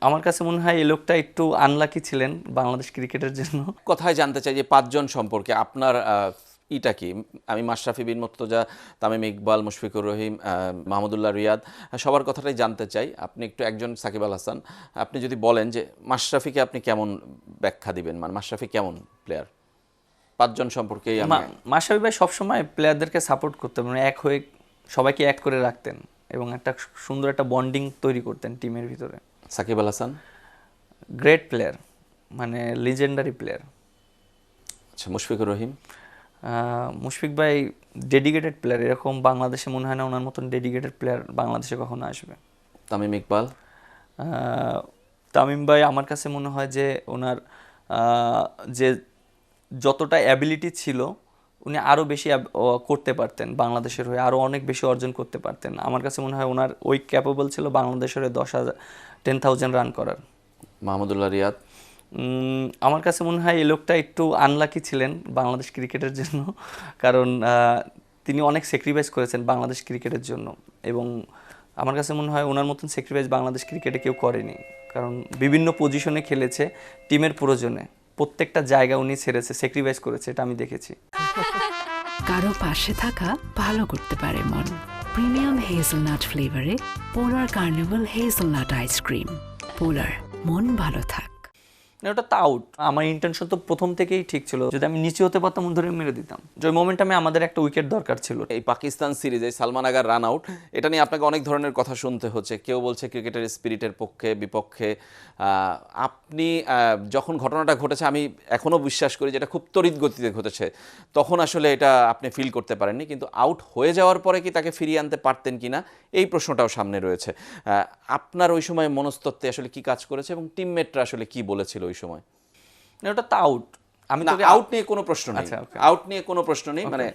আমার কাছে মনে হয় এই লোকটা একটু আনলাকি ছিলেন বাংলাদেশ ক্রিকেটের জন্য। কথায় জানতে চাই যে পাঁচজন সম্পর্কে আপনার ইটা কি? আমি মাশরাফি বিন মুর্তজা, তামিম ইকবাল, মুশফিকুর রহিম, মাহমুদুল্লাহ রিয়াদ, সবার কথাটাই জানতে চাই। আপনি একটু একজন সাকিব আল হাসান, আপনি যদি বলেন যে মাশরাফিকে আপনি কেমন ব্যাখ্যা দিবেন, মানে মাশরাফি কেমন প্লেয়ার? পাঁচজন সম্পর্কেই আমি মাশরাফি ভাই সবসময় প্লেয়ারদেরকে সাপোর্ট করতেন, মানে এক হয়ে সবাইকে এক করে রাখতেন এবং একটা সুন্দর একটা বন্ডিং তৈরি করতেন টিমের ভিতরে। সাকিব আল হাসান গ্রেট প্লেয়ার, মানে লিজেন্ডারি প্লেয়ার। আচ্ছা, মুশফিকুর রহিম? মুশফিক ভাই ডেডিকেটেড প্লেয়ার, এরকম বাংলাদেশে মনে হয় না ওনার মতন ডেডিকেটেড প্লেয়ার বাংলাদেশে কখনো আসবে। তামিম ইকবাল? তামিম ভাই আমার কাছে মনে হয় যে ওনার যে যতটা অ্যাবিলিটি ছিল উনি আরও বেশি করতে পারতেন, বাংলাদেশের হয়ে আরও অনেক বেশি অর্জন করতে পারতেন। আমার কাছে মনে হয় ওনার ওই ক্যাপেবল ছিল বাংলাদেশের হয়ে 10,000 রান করার। মাহমুদুল্লাহ রিয়াদ? আমার কাছে মনে হয় এই লোকটা একটু আনলাকি ছিলেন বাংলাদেশ ক্রিকেটের জন্য, কারণ তিনি অনেক স্যাক্রিফাইস করেছেন বাংলাদেশ ক্রিকেটের জন্য এবং আমার কাছে মনে হয় ওনার মতন স্যাক্রিফাইস বাংলাদেশ ক্রিকেটে কেউ করেনি, কারণ বিভিন্ন পজিশনে খেলেছে টিমের প্রয়োজনে, প্রত্যেকটা জায়গা উনি ছেড়েছে, স্যাক্রিফাইস করেছে, এটা আমি দেখেছি। কারো পাশে থাকা ভালো করতে পারে মন। প্রিমিয়াম হেজেলনাট ফ্লেভারে পোলার কার্নিভাল হেজেলনাট আইসক্রিম। পোলার, মন ভালো থাক। ওটা তো আউট। আমার ইন্টেনশন তো প্রথম থেকেই ঠিক ছিল, যদি আমি নিচে হতে পারতাম ধরে মেরে দিতাম। যে মোমেন্টামে আমাদের একটা উইকেট দরকার ছিল। এই পাকিস্তান সিরিজে সালমান আগার রান আউট, এটা নিয়ে আপনাকে অনেক ধরনের কথা শুনতে হচ্ছে। কেউ বলছে ক্রিকেটের স্পিরিটের পক্ষে বিপক্ষে। আপনি যখন ঘটনাটা ঘটেছে, আমি এখনও বিশ্বাস করি যে এটা খুব তড়িৎ গতিতে ঘটেছে, তখন আসলে এটা আপনি ফিল করতে পারেননি, কিন্তু আউট হয়ে যাওয়ার পরে কি তাকে ফিরিয়ে আনতে পারতেন কিনা এই প্রশ্নটাও সামনে রয়েছে। আপনার ওই সময় মনস্তত্ত্বে আসলে কি কাজ করেছে এবং টিমমেটরা আসলে কি বলেছিল ওই সময়? ওটা তো আউট। আমি তো আউট নিয়ে কোনো প্রশ্ন নেই, আউট নিয়ে কোনো প্রশ্ন নেই, মানে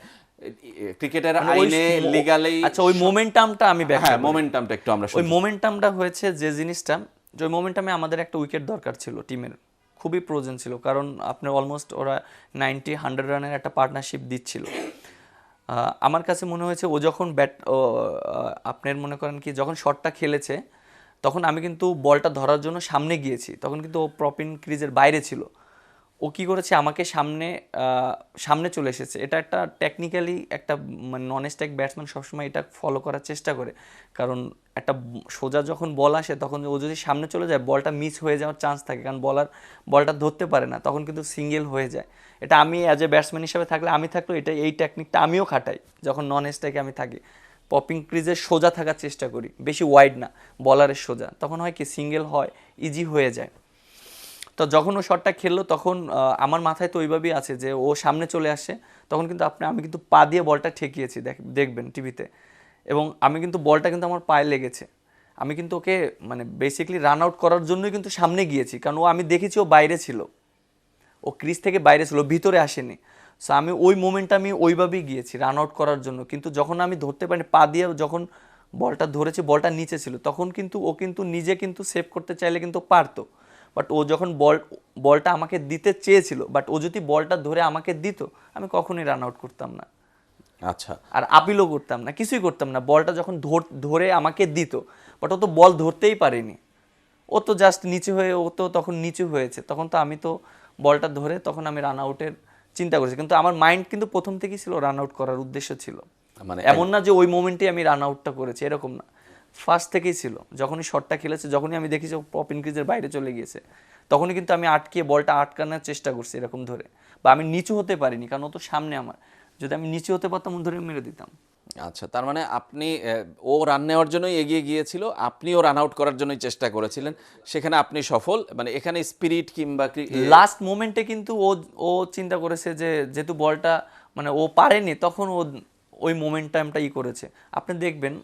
ক্রিকেটের আইনে লিগ্যালি। আচ্ছা, ওই মোমেন্টামটা আমি হ্যাঁ, মোমেন্টামটা একটু আমরা ওই মোমেন্টামটা হয়েছে যে জিনিসটা, যে ওই মোমেন্টামে আমাদের একটা উইকেট দরকার ছিল, টিমের খুবই প্রয়োজন ছিল, কারণ আপনার অলমোস্ট ওরা 90-100 রানের একটা পার্টনারশিপ দিচ্ছিল। আমার কাছে মনে হয়েছে ও যখন আপনার মনে করেন কি যখন শটটা খেলেছে, তখন আমি কিন্তু বলটা ধরার জন্য সামনে গিয়েছি, তখন কিন্তু ও প্রপিন ক্রিজের বাইরে ছিল। ও কী করেছে, আমাকে সামনে চলে এসেছে। এটা একটা টেকনিক্যালি একটা মানে নন স্ট্রাইক ব্যাটসম্যান সবসময় এটা ফলো করার চেষ্টা করে, কারণ একটা সোজা যখন বল আসে তখন ও যদি সামনে চলে যায় বলটা মিস হয়ে যাওয়ার চান্স থাকে, কারণ বলটা ধরতে পারে না, তখন কিন্তু সিঙ্গেল হয়ে যায়। এটা আমি অ্যাজ এ ব্যাটসম্যান হিসাবে থাকলে এই টেকনিকটা আমিও খাটাই যখন নন স্ট্রাইকে আমি থাকি। পপিং ক্রিজে সোজা থাকার চেষ্টা করি, বেশি ওয়াইড না, বলারের সোজা, তখন হয় কি সিঙ্গেল হয়, ইজি হয়ে যায়। তো যখন ও শটটা খেললো তখন আমার মাথায় তো ওইভাবেই আছে যে ও সামনে চলে আসে, তখন কিন্তু আমি কিন্তু পা দিয়ে বলটা ঠেকিয়েছি, দেখবেন টিভিতে, এবং আমি কিন্তু বলটা কিন্তু আমার পায়ে লেগেছে। আমি কিন্তু ওকে মানে বেসিক্যালি রান আউট করার জন্যই কিন্তু সামনে গিয়েছি, কারণ আমি দেখেছি ও বাইরে ছিল, ও ক্রিজ থেকে বাইরে ছিল, ভিতরে আসেনি। সো আমি ওই মোমেন্টটা আমি ওইভাবেই গিয়েছি রান আউট করার জন্য, কিন্তু যখন আমি ধরতে পারিনি, পা দিয়ে যখন বলটা ধরেছি বলটা নিচে ছিল, তখন কিন্তু ও কিন্তু নিজে কিন্তু সেভ করতে চাইলে কিন্তু পারতো, বাট ও যখন বলটা আমাকে দিতে চেয়েছিল, বাট ও যদি বলটা ধরে আমাকে দিত আমি কখনোই রান আউট করতাম না। আচ্ছা, আর আপিলও করতাম না, কিছুই করতাম না। বলটা যখন ধরে আমাকে দিত, বাট ও তো বল ধরতেই পারেনি, ও তো জাস্ট নিচে হয়ে, ও তো তখন নিচু হয়েছে, তখন তো আমি তো বলটা ধরে তখন আমি রান আউটের চিন্তা করেছি, কিন্তু আমার মাইন্ড কিন্তু প্রথম থেকেই ছিল রান আউট করার উদ্দেশ্য ছিল। মানে এমন না যে ওই মোমেন্টে আমি রান আউটটা করেছি, এরকম না, ফার্স্ট থেকেই ছিল। যখনই শটটা খেলেছে, যখনই আমি দেখি যে পপিন ক্রিজের বাইরে চলে গিয়েছে, তখনই কিন্তু আমি বলটা আটকানোর চেষ্টা করছি এরকম ধরে, বা আমি নিচু হতে পারিনি কারণ ও তো সামনে আমার, যদি আমি নিচু হতে পারতাম ধরে মেরে দিতাম। আচ্ছা, তার মানে আপনি ও রান নেওয়ার জন্যই এগিয়ে গিয়েছিল, আপনিও রান আউট করার জন্যই চেষ্টা করেছিলেন, সেখানে আপনি সফল। মানে এখানে স্পিরিট কিংবা লাস্ট মোমেন্টে কিন্তু ও চিন্তা করেছে যে যেহেতু বলটা মানে ও পারেনি, তখন ও ওই মোমেন্টামটা করেছে। আপনি দেখবেন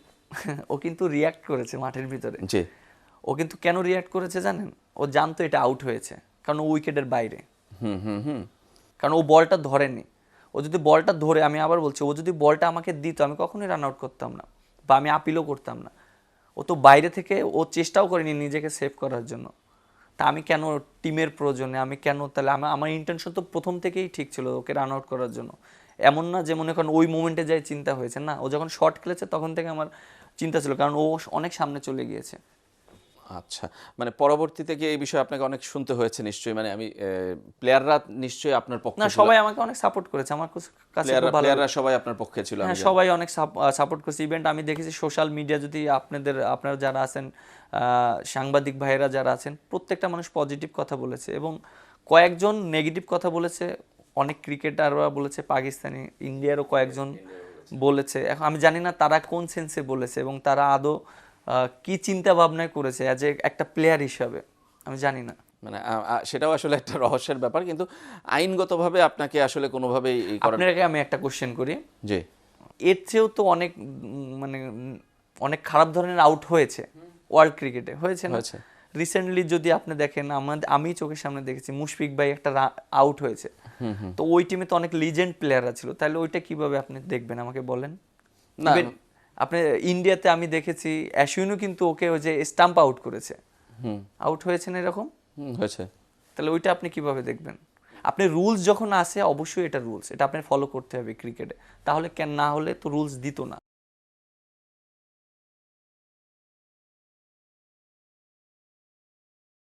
ও কিন্তু রিয়্যাক্ট করেছে মাঠের ভিতরে। জি, ও কিন্তু কেন রিয়্যাক্ট করেছে জানেন? ও জানতো এটা আউট হয়েছে, কারণ ও উইকেটের বাইরে। কারণ ও বলটা ধরেনি। ও যদি বলটা ধরে, আমি আবার বলছি, ও যদি বলটা আমাকে দিত আমি কখনোই রান আউট করতাম না, বা আমি আপিলও করতাম না। ও তো বাইরে থেকে ও চেষ্টাও করেনি নিজেকে সেভ করার জন্য। তা আমি কেন টিমের প্রয়োজনে আমি কেন, তাহলে আমার ইন্টেনশন তো প্রথম থেকেই ঠিক ছিল ওকে রান আউট করার জন্য। এমন না যে মনে করেন ওই মোমেন্টে যাই চিন্তা হয়েছে, না, ও যখন শট খেলেছে তখন থেকে আমার চিন্তা ছিল, কারণ ও অনেক সামনে চলে গিয়েছে। আচ্ছা, মানে পরবর্তীতে কি এই বিষয়ে আপনাকে অনেক শুনতে হয়েছে নিশ্চয়ই, মানে আমি প্লেয়াররা নিশ্চয়ই আপনার পক্ষে না, ছিল? সবাই আমাকে অনেক সাপোর্ট করেছে, আমার কাছে খুব ভালো। প্লেয়াররা সবাই আপনার পক্ষে ছিল আমি হ্যাঁ, জানি। সবাই অনেক সাপোর্ট করছে। ইভেন্ট আমি দেখেছি সোশ্যাল মিডিয়া, যদি আপনারা যারা আছেন, সাংবাদিক ভাইয়েরা যারা আছেন, প্রত্যেকটা মানুষ পজিটিভ কথা বলেছে এবং কয়েকজন নেগেটিভ কথা বলেছে। অনেক ক্রিকেটাররা বলেছে, পাকিস্তানি, ইন্ডিয়ারও কয়েকজন বলেছে। এখন আমি জানি না তারা কোন সেন্সে বলেছে এবং তারা আদৌ কি চিন্তা ভাবনায় করেছে অ্যাজ এ একটা প্লেয়ার হিসাবে, আমি জানি না। মানে সেটাও আসলে একটা রহস্যের ব্যাপার, কিন্তু আইনগতভাবে আপনাকে আসলে কোনোভাবেই এই করার। আপনাকে আমি একটা কোশ্চেন করি, জি, এর চেয়েও তো অনেক মানে অনেক খারাপ ধরনের আউট হয়েছে ওয়ার্ল্ড ক্রিকেটে, হয়েছে না? হয়েছে। রিসেন্টলি যদি আপনি দেখেন, আমি চোখের সামনে দেখেছি মুশফিক ভাই একটা আউট হয়েছে, তো ওই টিমে তো অনেক লিজেন্ড প্লেয়াররা ছিল, তাহলে ওইটা কিভাবে আপনি দেখবেন আমাকে বলেন? না, Even আপনি ইন্ডিয়াতে আমি দেখেছি অ্যাশ্বিনও কিন্তু ওকে ওই যে স্টাম্প আউট করেছে, আউট হয়েছে না এরকম, হয়েছে। তাহলে ওইটা আপনি কিভাবে দেখবেন? আপনি রুলস যখন আসে, অবশ্যই এটা রুলস, এটা আপনার ফলো করতে হবে ক্রিকেটে, তাহলে কেন না হলে তো রুলস দিত না।